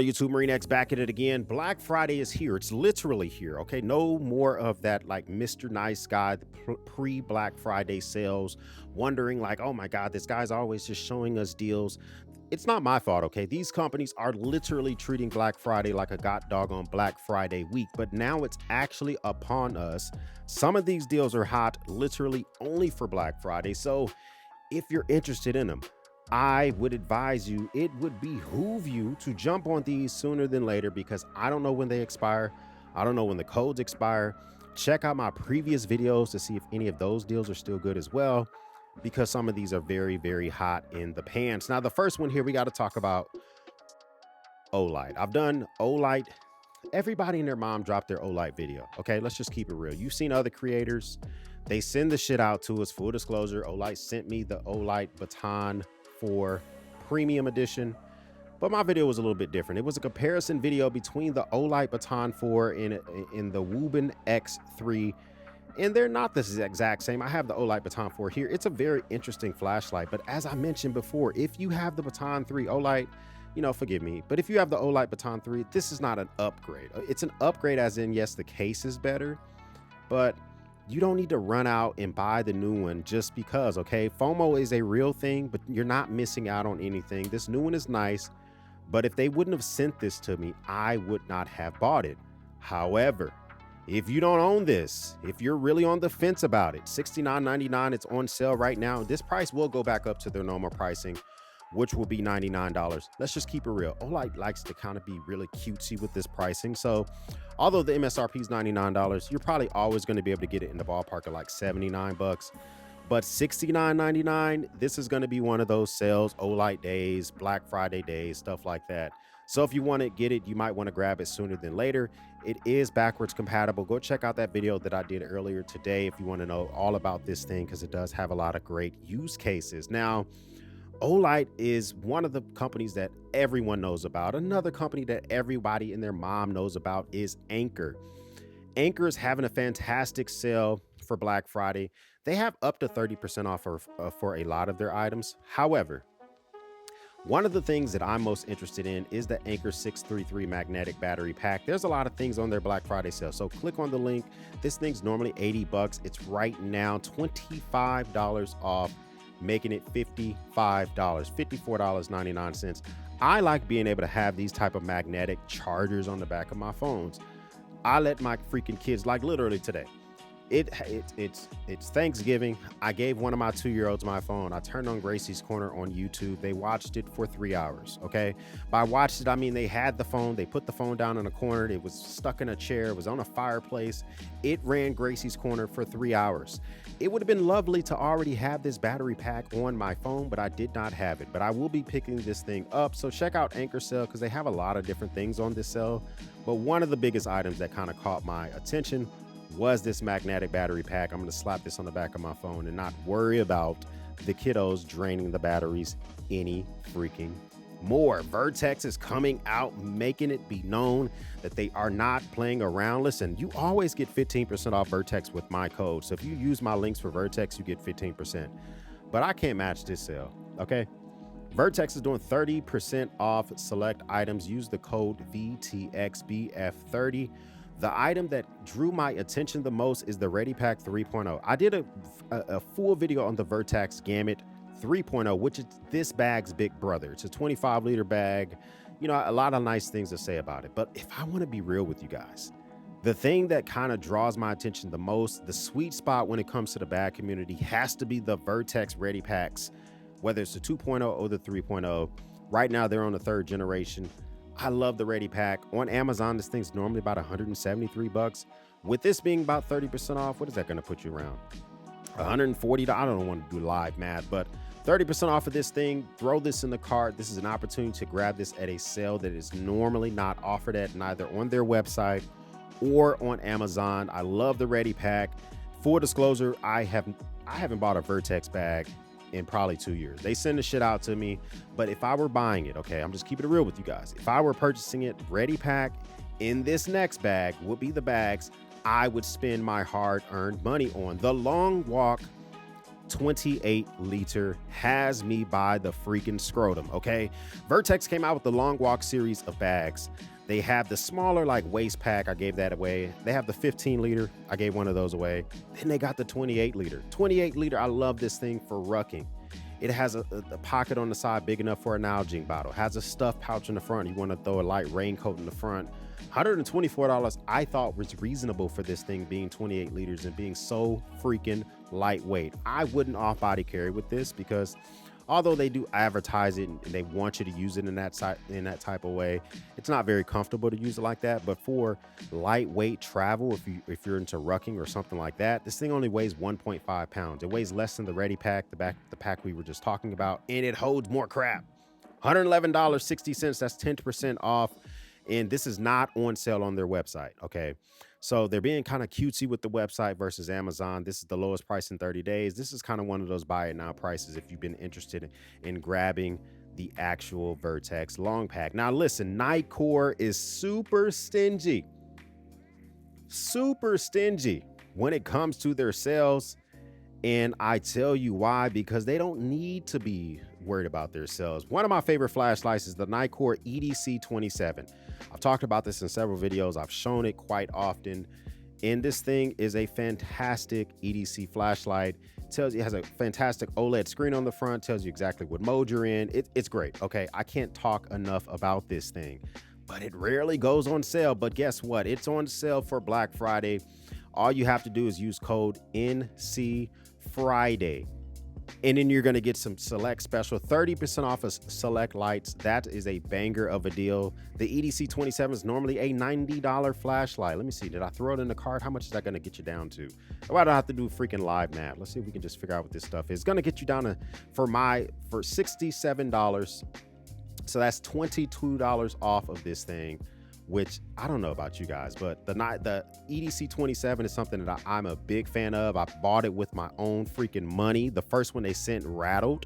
YouTube, Marine X back at it again. Black Friday is here. It's literally here. Okay, no more of that like Mr. Nice Guy pre-Black Friday sales, wondering like, oh my God, this guy's always just showing us deals. It's not my fault. Okay, these companies are literally treating Black Friday like a god doggone Black Friday week, but now it's actually upon us. Some of these deals are hot literally only for Black Friday. So if you're interested in them, I would advise you, it would behoove you to jump on these sooner than later, because I don't know when they expire. I don't know when the codes expire. Check out my previous videos to see if any of those deals are still good as well, because some of these are very, very hot in the pants. Now, the first one here, we got to talk about OITE. I've done OITE. Everybody and their mom dropped their OITE video. Okay, let's just keep it real. You've seen other creators. They send the shit out to us. Full disclosure, OITE sent me the OITE Baton 4 Premium Edition, but my video was a little bit different. It was a comparison video between the OITE Baton 4 in the Woburn X3, and they're not the exact same. I have the OITE Baton 4 here. It's a very interesting flashlight, but as I mentioned before, if you have the Baton 3 OITE, you know, forgive me, but if you have the OITE Baton 3, this is not an upgrade. It's an upgrade as in, yes, the case is better, but you don't need to run out and buy the new one just because, okay? FOMO is a real thing, but you're not missing out on anything. This new one is nice, but if they wouldn't have sent this to me, I would not have bought it. However, if you don't own this, if you're really on the fence about it, $69.99, it's on sale right now. This price will go back up to their normal pricing, which will be $99. Let's just keep it real. OITE likes to kind of be really cutesy with this pricing. So although the MSRP is $99, you're probably always going to be able to get it in the ballpark of like 79 bucks. But $69.99, this is going to be one of those sales, OITE days, Black Friday days, stuff like that. So if you want to get it, you might want to grab it sooner than later. It is backwards compatible. Go check out that video that I did earlier today if you want to know all about this thing, because it does have a lot of great use cases. Now, OITE is one of the companies that everyone knows about. Another company that everybody and their mom knows about is Anker. Anker is having a fantastic sale for Black Friday. They have up to 30% off for a lot of their items. However, one of the things that I'm most interested in is the Anker 633 magnetic battery pack. There's a lot of things on their Black Friday sale. So click on the link. This thing's normally 80 bucks. It's right now $25 off, making it $55, $54.99. I like being able to have these type of magnetic chargers on the back of my phones. I let my freaking kids, like literally today, it's Thanksgiving. I gave one of my 2-year-olds my phone. I turned on Gracie's Corner on YouTube. They watched it for 3 hours. Okay, by watched it, I mean they had the phone, they put the phone down in a corner, it was stuck in a chair, it was on a fireplace. It ran Gracie's Corner for 3 hours. It would have been lovely to already have this battery pack on my phone, but I did not have it. But I will be picking this thing up. So check out Anker sale, because they have a lot of different things on this sale. But one of the biggest items that kind of caught my attention was this magnetic battery pack. I'm going to slap this on the back of my phone and not worry about the kiddos draining the batteries any freaking more. Vertex is coming out, making it be known that they are not playing around. Listen, you always get 15% off Vertex with my code. So if you use my links for Vertex, you get 15%. But I can't match this sale, okay? Vertex is doing 30% off select items. Use the code VTXBF30. The item that drew my attention the most is the Ready Pack 3.0. I did a full video on the Vertex Gamut 3.0, which is this bag's big brother. It's a 25-liter bag. You know, a lot of nice things to say about it. But if I want to be real with you guys, the thing that kind of draws my attention the most, the sweet spot when it comes to the bag community, has to be the Vertex Ready Packs, whether it's the 2.0 or the 3.0. Right now, they're on the 3rd generation. I love the Ready Pack. On Amazon, this thing's normally about 173 bucks. With this being about 30% off, what is that going to put you around? 140. I don't want to do live math, but 30% off of this thing. Throw this in the cart. This is an opportunity to grab this at a sale that is normally not offered at neither on their website or on Amazon. I love the Ready Pack. Full disclosure, I haven't bought a Vertex bag in probably 2 years. They send the shit out to me, but if I were buying it, okay, I'm just keeping it real with you guys. If I were purchasing it, Ready Pack in this next bag would be the bags I would spend my hard-earned money on. The Long Walk 28-liter has me by the freaking scrotum, okay? Vertex came out with the Long Walk series of bags. They have the smaller like waist pack. I gave that away. They have the 15-liter. I gave one of those away. Then they got the 28-liter. 28-liter, I love this thing for rucking. It has a pocket on the side big enough for a Nalgene bottle. Has a stuff pouch in the front. You want to throw a light raincoat in the front. $124 I thought was reasonable for this thing being 28 liters and being so freaking lightweight. I wouldn't off-body carry with this because although they do advertise it and they want you to use it in that type of way, it's not very comfortable to use it like that. But for lightweight travel, if you're into rucking or something like that, this thing only weighs 1.5 pounds. It weighs less than the Ready Pack, the pack we were just talking about, and it holds more crap. $111.60. That's 10% off. And this is not on sale on their website, okay? So they're being kind of cutesy with the website versus Amazon. This is the lowest price in 30 days. This is kind of one of those buy it now prices if you've been interested in grabbing the actual Vertex long pack. Now listen, Nitecore is super stingy when it comes to their sales. And I tell you why, because they don't need to be worried about their sales. One of my favorite flashlights is the Nitecore EDC 27. I've talked about this in several videos. I've shown it quite often. And this thing is a fantastic EDC flashlight. It has a fantastic OLED screen on the front, tells you exactly what mode you're in. It's great, okay? I can't talk enough about this thing, but it rarely goes on sale. But guess what? It's on sale for Black Friday. All you have to do is use code NC Friday, and then you're going to get some select special 30% off of select lights. That is a banger of a deal. The EDC 27 is normally a $90 flashlight. Let me see, did I throw it in the cart? How much is that going to get you down to? Why do I have to do freaking live math? Let's see if we can just figure out what this stuff is. It's going to get you down to for $67. So that's $22 off of this thing, which I don't know about you guys, but the EDC 27 is something that I'm a big fan of. I bought it with my own freaking money. The first one they sent rattled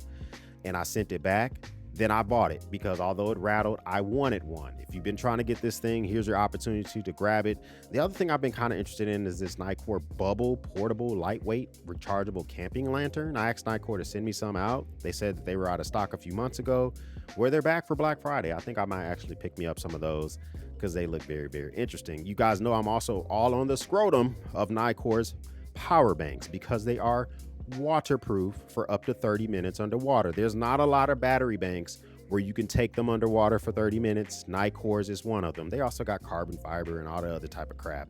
and I sent it back. Then I bought it because although it rattled, I wanted one. If you've been trying to get this thing, here's your opportunity to grab it. The other thing I've been kind of interested in is this Nitecore Bubble portable, lightweight, rechargeable camping lantern. I asked Nitecore to send me some out. They said that they were out of stock a few months ago. Where they're back for Black Friday. I think I might actually pick me up some of those because they look very, very interesting. You guys know I'm also all on the scrotum of Nitecore's power banks because they are waterproof for up to 30 minutes underwater. There's not a lot of battery banks where you can take them underwater for 30 minutes. Nitecore's is one of them. They also got carbon fiber and all the other type of crap.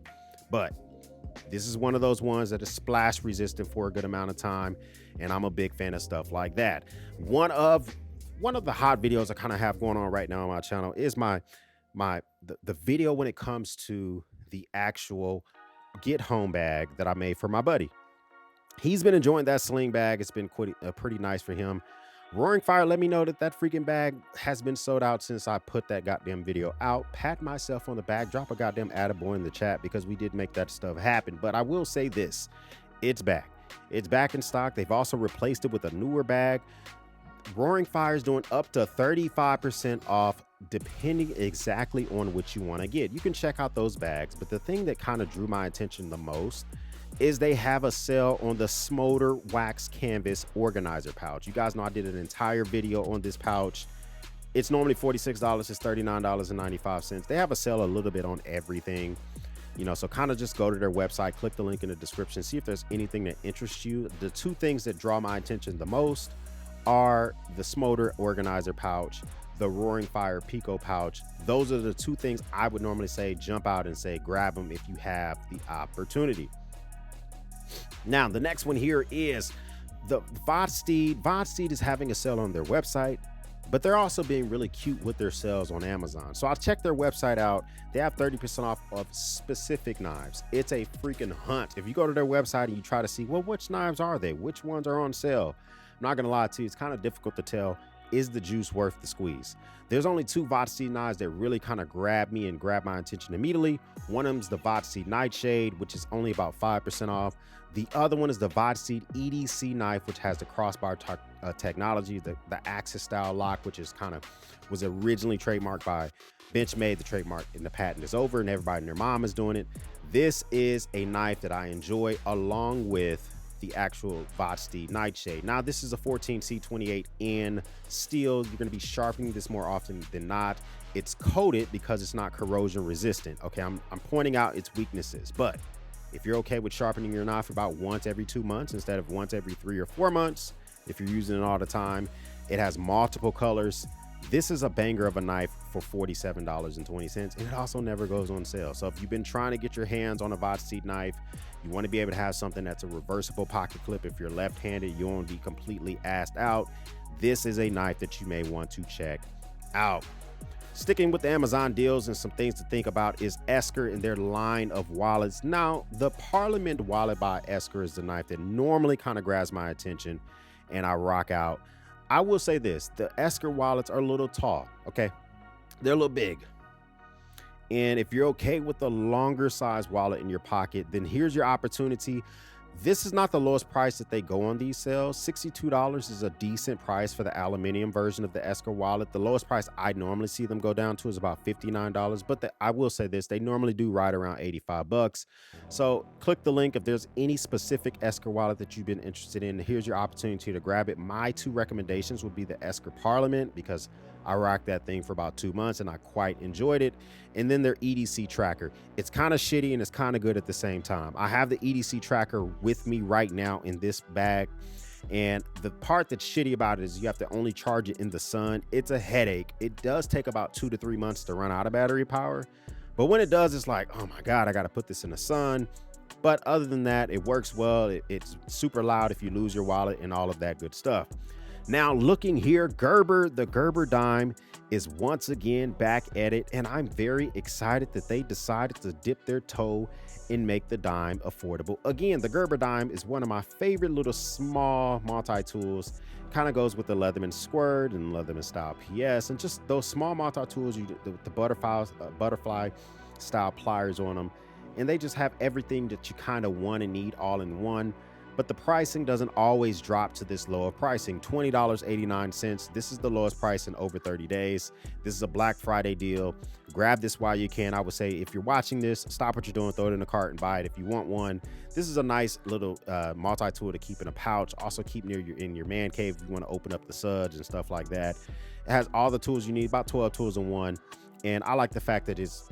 But this is one of those ones that is splash resistant for a good amount of time, and I'm a big fan of stuff like that. One of the hot videos I kind of have going on right now on my channel is the video when it comes to the actual get home bag that I made for my buddy. He's been enjoying that sling bag. It's been pretty nice for him. Roaring Fire let me know that freaking bag has been sold out since I put that goddamn video out. Pat myself on the back, drop a goddamn attaboy in the chat because we did make that stuff happen. But I will say this, it's back. It's back in stock. They've also replaced it with a newer bag. Roaring Fire is doing up to 35% off depending exactly on what you want to get. You can check out those bags, but the thing that kind of drew my attention the most is they have a sale on the Smolder Wax Canvas Organizer pouch. You guys know I did an entire video on this pouch. It's normally $46. It's $39.95. They have a sale a little bit on everything, you know, so kind of just go to their website, click the link in the description, see if there's anything that interests you. The two things that draw my attention the most are the Smolder Organizer pouch, the Roaring Fire Pico pouch. Those are the two things I would normally say jump out and say grab them if you have the opportunity. Now, the next one here is the VOD Steed. VOD Steed is having a sale on their website, but they're also being really cute with their sales on Amazon. So I checked their website out. They have 30% off of specific knives. It's a freaking hunt. If you go to their website and you try to see, well, which knives are they? Which ones are on sale? I'm not gonna lie to you, it's kind of difficult to tell. Is the juice worth the squeeze? There's only two VOD Steed knives that really kind of grabbed me and grabbed my attention immediately. One of them is the VOD Steed Nightshade, which is only about 5% off. The other one is the VOD Steed EDC knife, which has the crossbar technology, the axis style lock, which is was originally trademarked by Benchmade. The trademark and the patent is over and everybody and their mom is doing it. This is a knife that I enjoy along with the actual VOD Steed Nightshade. Now, this is a 14C28 in steel. You're going to be sharpening this more often than not. It's coated because it's not corrosion resistant. Okay, I'm pointing out its weaknesses, but if you're okay with sharpening your knife about once every 2 months instead of once every 3 or 4 months, if you're using it all the time, it has multiple colors. This is a banger of a knife for $47.20, and it also never goes on sale. So if you've been trying to get your hands on a VOD Steed knife, you want to be able to have something that's a reversible pocket clip. If you're left-handed, you won't be completely assed out. This is a knife that you may want to check out. Sticking with the Amazon deals and some things to think about is Esar and their line of wallets. Now, the Parliament wallet by Esar is the knife that normally kind of grabs my attention and I rock out. I will say this, the Esar wallets are a little tall, okay? They're a little big. And if you're okay with the longer size wallet in your pocket, then here's your opportunity. This is not the lowest price that they go on these sales. $62 is a decent price for the aluminum version of the Esar wallet. The lowest price I normally see them go down to is about $59, but I will say this, they normally do right around 85 bucks. So click the link if there's any specific Esar wallet that you've been interested in. Here's your opportunity to grab it. My two recommendations would be the Esar Parliament, because I rocked that thing for about 2 months and I quite enjoyed it. And then their EDC tracker. It's kind of shitty and it's kind of good at the same time. I have the EDC tracker with me right now in this bag. And the part that's shitty about it is you have to only charge it in the sun. It's a headache. It does take about 2 to 3 months to run out of battery power. But when it does, it's like, oh my God, I got to put this in the sun. But other than that, it works well. It's super loud if you lose your wallet and all of that good stuff. Now, looking here, Gerber, the Gerber dime is once again back at it, and I'm very excited that they decided to dip their toe and make the dime affordable. Again, the Gerber dime is one of my favorite little small multi-tools. Kind of goes with the Leatherman Squirt and Leatherman Style PS, and just those small multi-tools, the butterfly style pliers on them, and they just have everything that you kind of want and need all in one. But the pricing doesn't always drop to this low of pricing, $20.89. This is the lowest price in over 30 days. This is a Black Friday deal. Grab this while you can. I would say if you're watching this, stop what you're doing, throw it in the cart and buy it if you want one. This is a nice little multi-tool to keep in a pouch. Also keep in your man cave if you want to open up the suds and stuff like that. It has all the tools you need, about 12 tools in one. And I like the fact that it's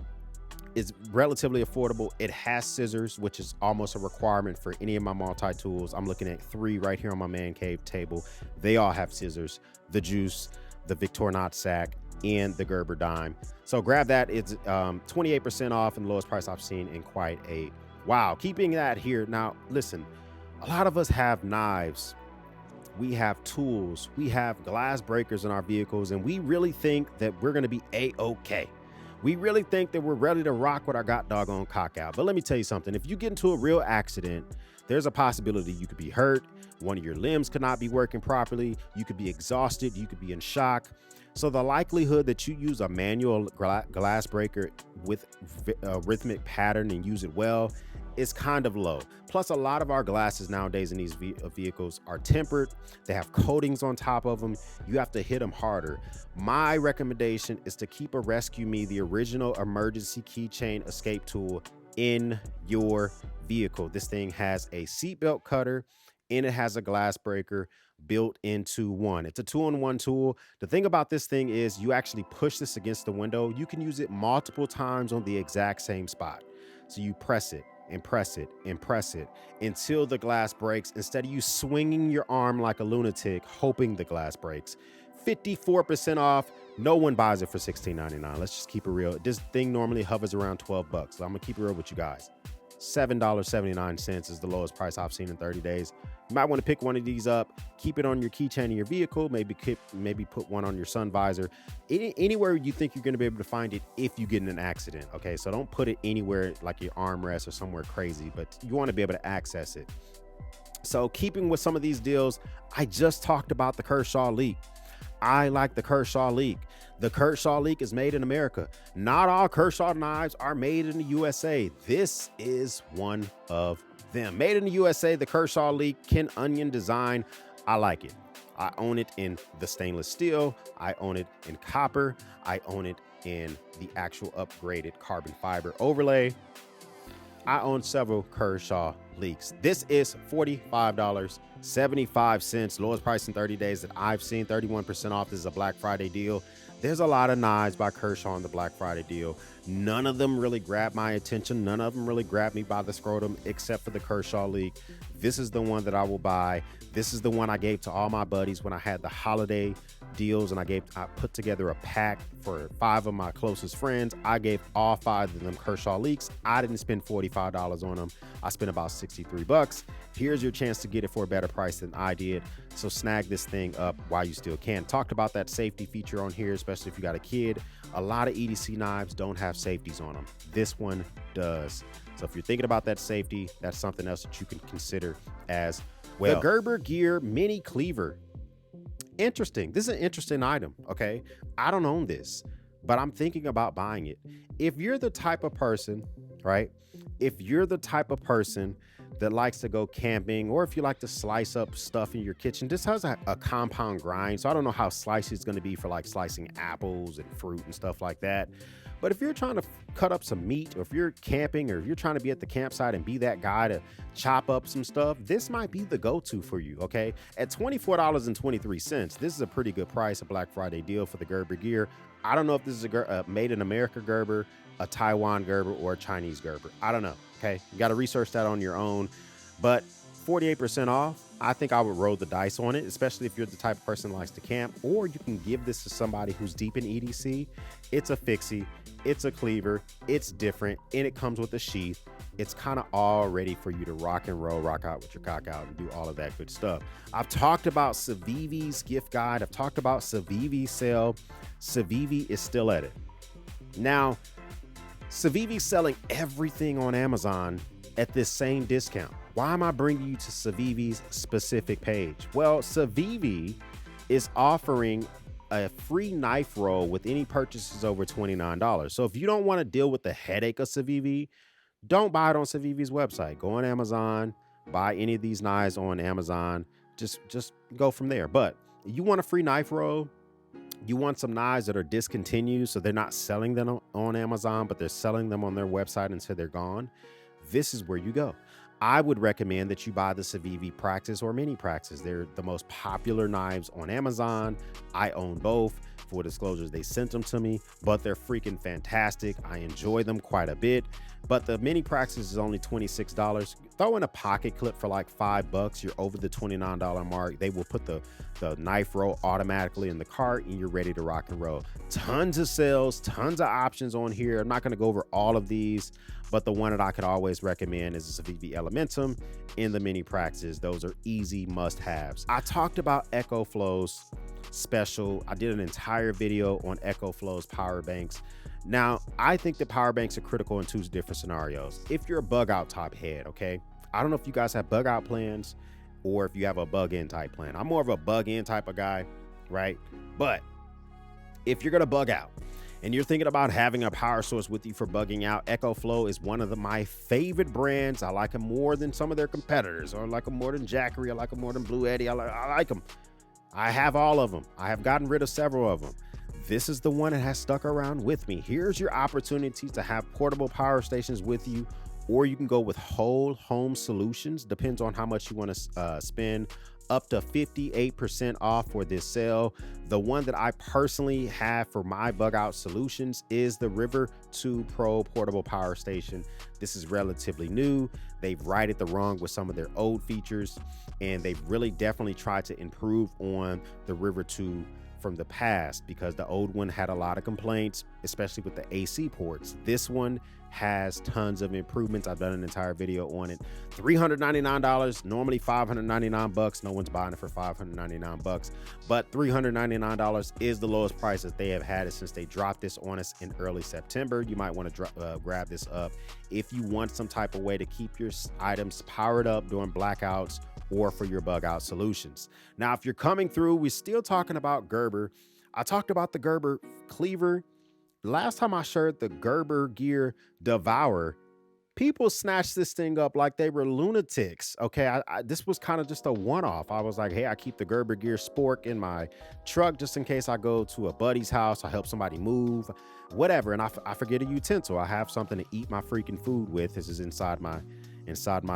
relatively affordable. It has scissors, which is almost a requirement for any of my multi-tools. I'm looking at 3 right here on my man cave table. They all have scissors: the Juice, the Victorinox sack, and the Gerber dime. So grab that. It's 28% off and the lowest price I've seen in quite a while. Keeping that here. Now, listen, a lot of us have knives. We have tools. We have glass breakers in our vehicles, and we really think that we're going to be A-okay. We really think that we're ready to rock with our god doggone cock out. But let me tell you something. If you get into a real accident, there's a possibility you could be hurt. One of your limbs could not be working properly. You could be exhausted. You could be in shock. So the likelihood that you use a manual glass breaker with a rhythmic pattern and use it well is kind of low. Plus, a lot of our glasses nowadays in these vehicles are tempered. They have coatings on top of them. You have to hit them harder. My recommendation is to keep a Rescue Me, the original emergency keychain escape tool, in your vehicle. This thing has a seatbelt cutter and it has a glass breaker built into one. It's a 2-in-1 tool. The thing about this thing is you actually push this against the window. You can use it multiple times on the exact same spot. So you press it and press it and press it until the glass breaks, instead of you swinging your arm like a lunatic hoping the glass breaks. 54% off. No one buys it for $16.99. Let's just keep it real. This thing normally hovers around 12 bucks. So I'm gonna keep it real with you guys. $7.79 is the lowest price I've seen in 30 days. You might want to pick one of these up, keep it on your keychain in your vehicle, maybe put one on your sun visor, anywhere you think you're going to be able to find it if you get in an accident. Okay, so don't put it anywhere like your armrest or somewhere crazy, but you want to be able to access it. So keeping with some of these deals, I just talked about the Kershaw leak. I like the Kershaw leak. The Kershaw leak is made in America. Not all Kershaw knives are made in the USA. This is one of them. Made in the USA, the Kershaw leak, Ken Onion design. I like it. I own it in the stainless steel. I own it in copper. I own it in the actual upgraded carbon fiber overlay. I own several Kershaw leaks. This is $45.75, lowest price in 30 days that I've seen, 31% off. This is a Black Friday deal. There's a lot of knives by Kershaw on the Black Friday deal. None of them really grabbed my attention. None of them really grabbed me by the scrotum except for the Kershaw leak. This is the one that I will buy. This is the one I gave to all my buddies when I had the holiday deals, and I put together a pack for 5 of my closest friends. I gave all 5 of them Kershaw leaks. I didn't spend $45 on them. I spent about $63. Here's your chance to get it for a better price than I did. So snag this thing up while you still can. Talked about that safety feature on here, especially if you got a kid. A lot of EDC knives don't have safeties on them. This one does. So if you're thinking about that safety, that's something else that you can consider as well. The Gerber Gear Mini Cleaver. Interesting. This is an interesting item. Okay. I don't own this, but I'm thinking about buying it. If you're the type of person, right? If you're the type of person that likes to go camping, or if you like to slice up stuff in your kitchen, this has a compound grind. So I don't know how slicey it's going to be for like slicing apples and fruit and stuff like that. But if you're trying to cut up some meat, or if you're camping, or if you're trying to be at the campsite and be that guy to chop up some stuff, this might be the go-to for you, okay? At $24.23, this is a pretty good price, a Black Friday deal for the Gerber Gear. I don't know if this is a made in America Gerber, a Taiwan Gerber, or a Chinese Gerber. I don't know, okay? You got to research that on your own. But 48% off, I think I would roll the dice on it, especially if you're the type of person that likes to camp, or you can give this to somebody who's deep in EDC. It's a fixie, it's a cleaver, it's different, and it comes with a sheath. It's kind of all ready for you to rock and roll, rock out with your cock out, and do all of that good stuff. I've talked about SEV's gift guide. I've talked about SEV Sale. SEV is still at it. Now, SEV's selling everything on Amazon at this same discount. Why am I bringing you to SEV's specific page? Well, SEV is offering a free knife roll with any purchases over $29. So if you don't want to deal with the headache of SEV, don't buy it on SEV's website. Go on Amazon, buy any of these knives on Amazon. Just go from there. But you want a free knife roll, you want some knives that are discontinued, so they're not selling them on Amazon, but they're selling them on their website until they're gone. This is where you go. I would recommend that you buy the SEV Praxis or Mini Praxis. They're the most popular knives on Amazon. I own both. For disclosures, they sent them to me, but they're freaking fantastic. I enjoy them quite a bit. But the Mini Praxis is only $26. Throw in a pocket clip for like $5. You're over the $29 mark. They will put the knife roll automatically in the cart, and you're ready to rock and roll. Tons of sales, tons of options on here. I'm not going to go over all of these, but the one that I could always recommend is the SEV Elementum in the Mini Praxis. Those are easy must-haves. I talked about EcoFlow's special. I did an entire video on EcoFlow's power banks. Now, I think that power banks are critical in 2 different scenarios. If you're a bug out type head, okay? I don't know if you guys have bug out plans or if you have a bug in type plan. I'm more of a bug in type of guy, right? But if you're gonna bug out and you're thinking about having a power source with you for bugging out, EcoFlow is one of my favorite brands. I like them more than some of their competitors. Or I like them more than Jackery. I like them more than Blue Eddy. I like them. I have all of them. I have gotten rid of several of them. This is the one that has stuck around with me. Here's your opportunity to have portable power stations with you, or you can go with whole home solutions. Depends on how much you want to spend. Up to 58% off for this sale. The one that I personally have for my bug out solutions is the River 2 Pro portable power station. This is relatively new. They've righted the wrong with some of their old features, and they've really definitely tried to improve on the River 2 from the past, because the old one had a lot of complaints, especially with the AC ports. This one has tons of improvements. I've done an entire video on it. $399, normally $599. No one's buying it for $599, but $399 is the lowest price that they have had it since they dropped this on us in early September. You might want to grab this up if you want some type of way to keep your items powered up during blackouts or for your bug out solutions. Now, if you're coming through, we're still talking about Gerber. I talked about the Gerber Cleaver. Last time I shared the Gerber Gear Devour, People snatched this thing up like they were lunatics. Okay, this was kind of just a one-off. I was like, hey, I keep the Gerber gear spork in my truck just in case I go to a buddy's house, I help somebody move, whatever, and I forget a utensil. I have something to eat my freaking food with. This is inside my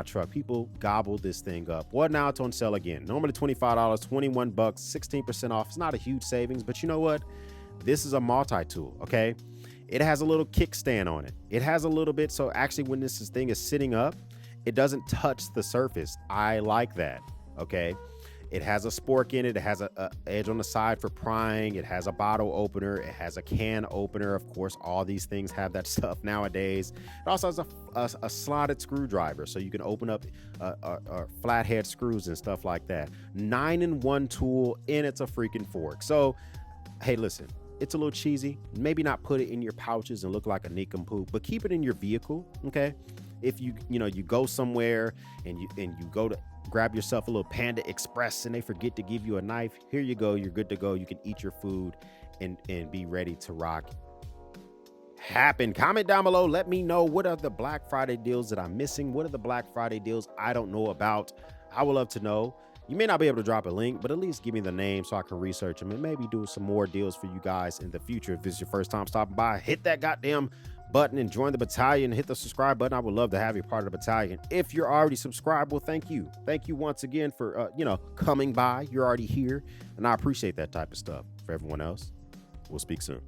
truck. People gobbled this thing up. Well, now it's on sale again. Normally $25, $21, 16% off. It's not a huge savings, but you know what? This is a multi-tool, okay? It has a little kickstand on it. It has a little bit, so actually when this thing is sitting up, it doesn't touch the surface. I like that, okay? It has a spork in it. It has a edge on the side for prying. It has a bottle opener. It has a can opener. Of course, all these things have that stuff nowadays. It also has a slotted screwdriver, so you can open up flathead screws and stuff like that. 9-in-1 tool, and it's a freaking fork. So, hey, listen. It's a little cheesy. Maybe not put it in your pouches and look like a nincompoop, but keep it in your vehicle, okay? If you go somewhere and you go to grab yourself a little Panda Express and they forget to give you a knife, here you go. You're good to go. You can eat your food and be ready to rock. Comment down below. Let me know, what are the Black Friday deals that I'm missing? What are the Black Friday deals I don't know about? I would love to know. You may not be able to drop a link, but at least give me the name so I can research them and maybe do some more deals for you guys in the future. If this is your first time stopping by, hit that goddamn button and join the battalion. Hit the subscribe button. I would love to have you part of the battalion. If you're already subscribed, well, thank you. Thank you once again for, coming by. You're already here, and I appreciate that type of stuff. For everyone else, we'll speak soon.